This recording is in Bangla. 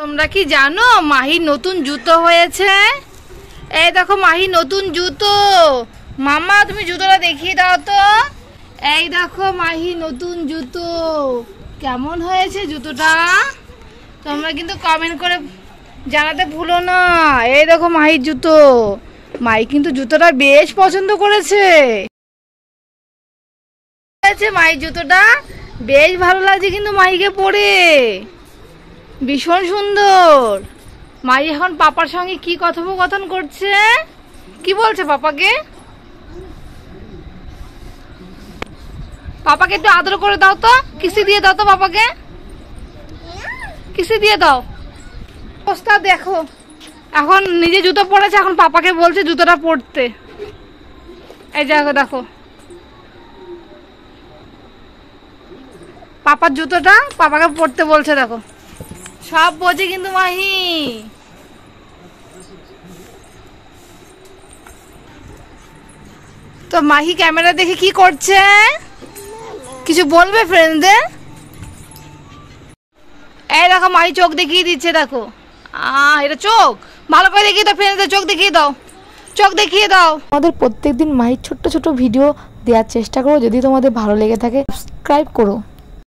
তোমরা কি জানো মাহির নতুন জুতো হয়েছে? এই দেখো মাহির নতুন জুতো। মামা তুমি জুতোটা দেখিয়ে দাও তো। এই দেখো মাহির নতুন জুতো, কেমন হয়েছে জুতোটা? তোমরা কিন্তু কমেন্ট করে জানাতে ভুলো না। এই দেখো মাহির জুতো, মাহি কিন্তু জুতোটা বেশ পছন্দ করেছে। মাহির জুতোটা বেশ ভালো লাগছে কিন্তু মাহিকে পরে, ভীষণ সুন্দর। মাহি এখন পাপার সঙ্গে কি কথোপকথন করছে, কি বলছে পাপাকে? পাপাকে একটু আদর করে দাও তো, কিসি দিয়ে দাও তো পাপাকে, কিসি দিয়ে দাও। অবস্থা দেখো, এখন নিজে জুতো পরেছে, এখন পাপাকে বলছে জুতোটা পরতে। এই দেখো দেখো পাপার জুতোটা পাপাকে পরতে বলছে। দেখো সব বোঝে কিন্তু মাহি। তো মাহি ক্যামেরা দেখে কি করছে, কিছু বলবে ফ্রেন্ডদের? এই দেখো মাহি চোখ দেখিয়ে দিচ্ছে। দেখো এটা চোখ, ভালো করে দেখিয়ে দাও ফ্রেন্ডদের, চোখ দেখিয়ে দাও, চোখ দেখিয়ে দাও। আমাদের প্রত্যেকদিন মাহির ছোট্ট ছোট ভিডিও দেওয়ার চেষ্টা করো। যদি তোমাদের ভালো লেগে থাকে সাবস্ক্রাইব করো।